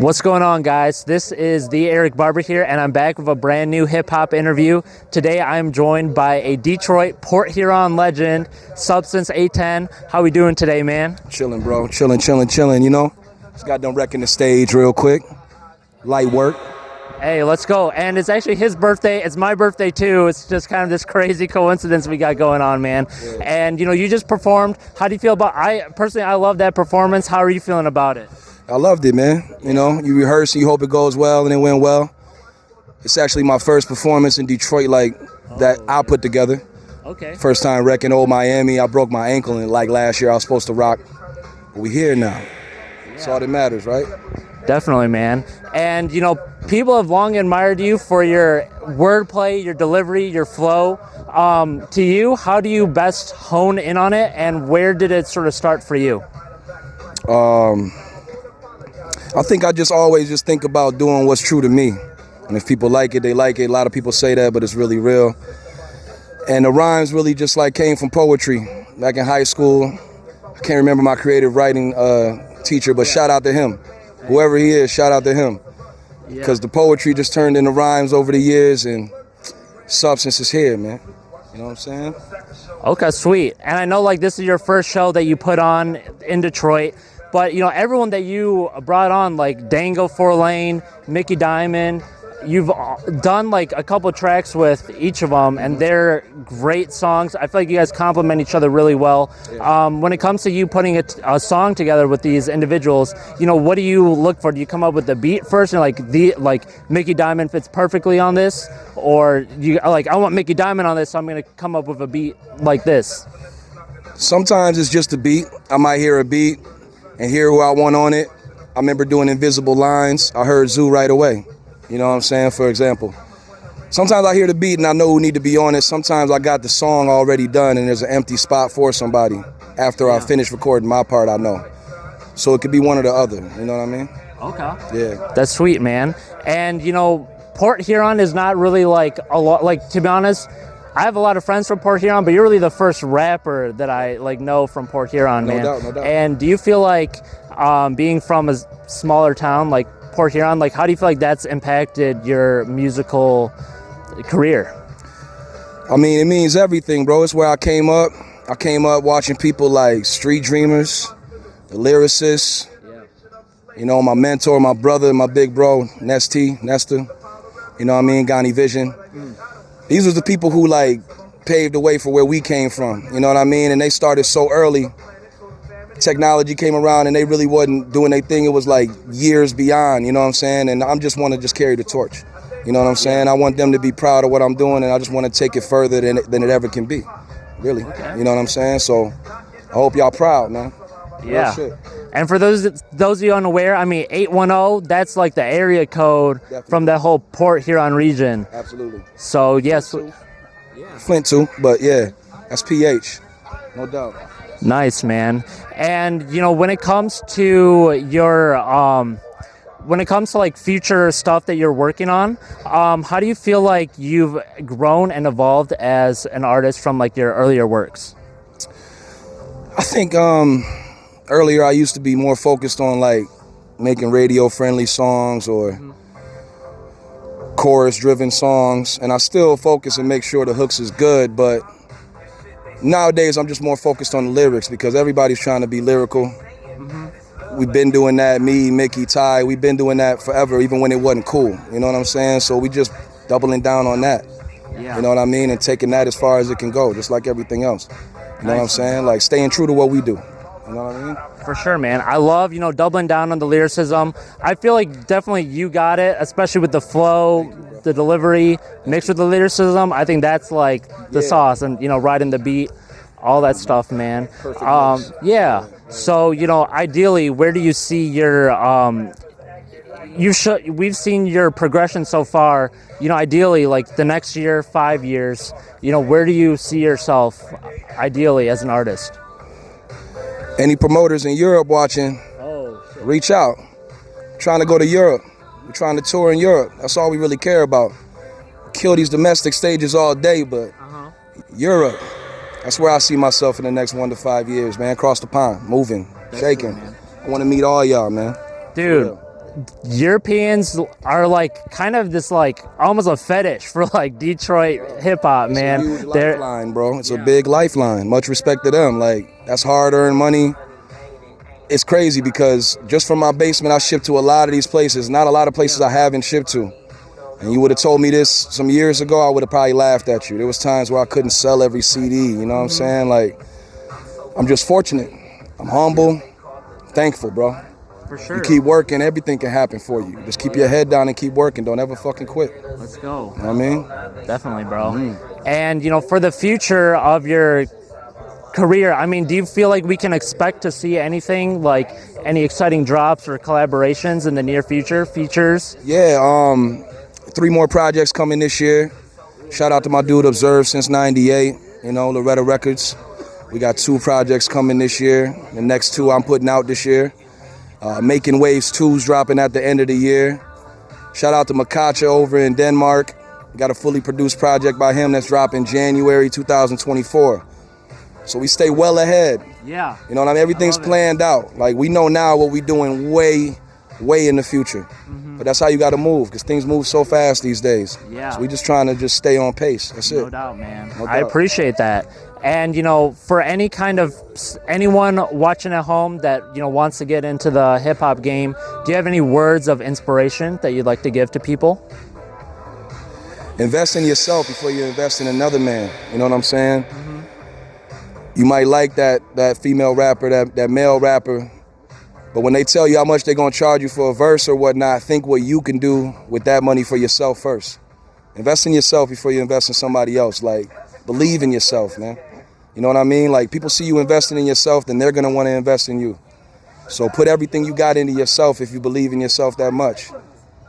What's going on, guys? This is the Eric Barber here, and I'm back with a brand new hip-hop interview. Today, I'm joined by a Detroit Port Huron legend, Substance810. How we doing today, man? Chilling, bro. Chilling, you know? Just got done wrecking the stage real quick. Light work. Hey, let's go. And it's actually his birthday. It's my birthday, too. It's just kind of this crazy coincidence we got going on, man. Yeah. And, you know, you just performed. How do you feel about it? I love that performance. How are you feeling about it? I loved it, man. You know, you rehearse and you hope it goes well, and it went well. It's actually my first performance in Detroit, that I put together. Okay. First time wrecking Old Miami. I broke my ankle, and last year I was supposed to rock. But we here now. That's all that matters, right? Definitely, man. And, you know, people have long admired you for your wordplay, your delivery, your flow. To you, how do you best hone in on it, and where did it sort of start for you? I think I just always think about doing what's true to me. And if people like it, they like it. A lot of people say that, but it's really real. And the rhymes really just came from poetry. Back in high school, I can't remember my creative writing teacher, but shout out to him. Whoever he is, shout out to him. Because the poetry just turned into rhymes over the years, and substance is here, man. You know what I'm saying? Okay, sweet. And I know this is your first show that you put on in Detroit. But, you know, everyone that you brought on, like Dango 4 Lane, Mickey Diamond, you've done a couple tracks with each of them, and they're great songs. I feel like you guys complement each other really well. When it comes to you putting a song together with these individuals, you know, what do you look for? Do you come up with the beat first, and Mickey Diamond fits perfectly on this, or you I want Mickey Diamond on this, so I'm gonna come up with a beat like this? Sometimes it's just a beat. I might hear a beat and hear who I want on it. I remember doing Invisible Lines. I heard Zoo right away. You know what I'm saying? For example. Sometimes I hear the beat and I know who need to be on it. Sometimes I got the song already done and there's an empty spot for somebody. After I finish recording my part, I know. So it could be one or the other. You know what I mean? Okay. Yeah. That's sweet, man. And, you know, Port Huron is not really a lot, to be honest, I have a lot of friends from Port Huron, but you're really the first rapper that I know from Port Huron, man. No doubt. And do you feel like being from a smaller town like Port Huron, how do you feel like that's impacted your musical career? I mean, it means everything, bro. It's where I came up. I came up watching people like Street Dreamers, the lyricists. Yeah. You know, my mentor, my brother, my big bro, Nesta. You know what I mean? Ghani Vision. These are the people who paved the way for where we came from. You know what I mean? And they started so early. Technology came around and they really wasn't doing their thing. It was years beyond, you know what I'm saying? And I just want to carry the torch. You know what I'm saying? I want them to be proud of what I'm doing, and I just want to take it further than it ever can be. Really. Okay. You know what I'm saying? So I hope y'all proud, man. Yeah. And for those of you unaware, I mean, 810, that's the area code from that whole Port Huron region. Absolutely. So, yes. Flint too, but yeah, that's PH. No doubt. Nice, man. And, you know, when it comes to your, future stuff that you're working on, how do you feel like you've grown and evolved as an artist from your earlier works? I think, earlier I used to be more focused on making radio-friendly songs or chorus-driven songs, and I still focus and make sure the hooks is good, but nowadays I'm just more focused on the lyrics because everybody's trying to be lyrical. We've been doing that, me, Mickey, Ty, we've been doing that forever, even when it wasn't cool, you know what I'm saying? So we just doubling down on that, you know what I mean, and taking that as far as it can go, just like everything else, you know what I'm saying? Staying true to what we do. You know what I mean? For sure, man. I love, doubling down on the lyricism. I feel like definitely you got it, especially with the flow, the delivery, mixed with the lyricism. I think that's the sauce and, riding the beat, all that stuff, man. Yeah. So, ideally, where do you see your, we've seen your progression so far, ideally, the next year, 5 years, where do you see yourself ideally as an artist? Any promoters in Europe watching, reach out. We're trying to go to Europe. We're trying to tour in Europe. That's all we really care about. Kill these domestic stages all day, but Europe, that's where I see myself in the next 1 to 5 years, man. Across the pond, moving, shaking. I want to meet all y'all, man. Dude, Europeans are like kind of this like almost a fetish for like Detroit hip hop, man. It's a huge lifeline, bro. It's a big lifeline. Much respect to them. Like, that's hard-earned money. It's crazy because just from my basement, I ship to a lot of these places. Not a lot of places I haven't shipped to. And you would have told me this some years ago, I would have probably laughed at you. There was times where I couldn't sell every CD, you know what I'm saying? Like, I'm just fortunate. I'm humble, thankful, bro. For sure. You keep working, everything can happen for you. Just keep your head down and keep working. Don't ever fucking quit. Let's go. You know what I mean? Definitely, bro. And, you know, for the future of your career, I mean, do you feel like we can expect to see anything, like any exciting drops or collaborations in the near future, features? Yeah, 3 more projects coming this year. Shout out to my dude Observe since 98, you know, Loretta Records. We got 2 projects coming this year. The next 2 I'm putting out this year. Making Waves 2's dropping at the end of the year. Shout out to Makacha over in Denmark. We got a fully produced project by him that's dropping January 2024. So we stay well ahead. Yeah. You know what I mean? Everything's planned out. Like, we know now what we're doing way in the future. But that's how you got to move, because things move so fast these days. Yeah. So we just trying to just stay on pace. That's it. No doubt, man. No I doubt. appreciate that. And, you know, for anyone watching at home that, you know, wants to get into the hip hop game, do you have any words of inspiration that you'd like to give to people? Invest in yourself before you invest in another man. You know what I'm saying? You might like that female rapper, that male rapper, but when they tell you how much they're gonna charge you for a verse or whatnot, think what you can do with that money for yourself first. Invest in yourself before you invest in somebody else. Like, believe in yourself, man. You know what I mean? Like, people see you investing in yourself, then they're gonna wanna invest in you. So put everything you got into yourself if you believe in yourself that much.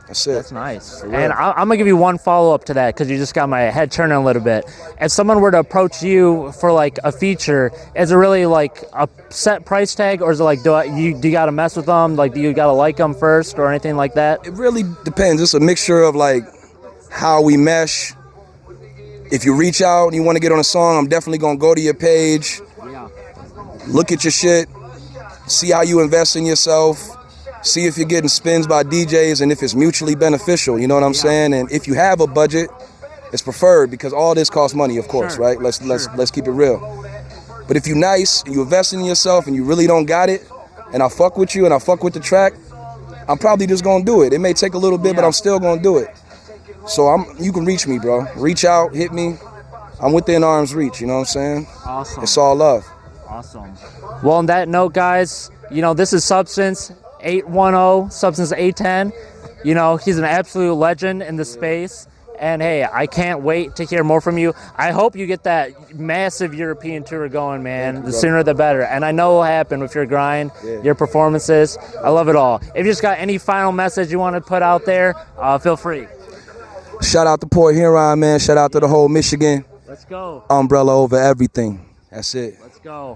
That's it. That's nice. And I'm going to give you one follow-up to that, because you just got my head turning a little bit. If someone were to approach you for, like, a feature, is it really, like, a set price tag? Or is it, like, do you got to mess with them? Like, do you got to like them first or anything like that? It really depends. It's a mixture of, like, how we mesh. If you reach out and you want to get on a song, I'm definitely going to go to your page, look at your shit, see how you invest in yourself, see if you're getting spins by DJs and if it's mutually beneficial, you know what I'm saying? And if you have a budget, it's preferred, because all this costs money, of course, right? Let's keep it real. But if you're nice and you invest in yourself and you really don't got it, and I fuck with you and I fuck with the track, I'm probably just gonna do it. It may take a little bit, but I'm still gonna do it. So you can reach me, bro. Reach out, hit me. I'm within arm's reach, you know what I'm saying? Awesome. It's all love. Awesome. Well, on that note, guys, you know, this is Substance810, Substance810. You know, he's an absolute legend in the space. And hey, I can't wait to hear more from you. I hope you get that massive European tour going, man. The sooner the better. And I know it will happen with your grind, your performances. I love it all. If you just got any final message you want to put out there, feel free. Shout out to Port Huron, man. Shout out to the whole Michigan. Let's go. Umbrella over everything. That's it. Let's go.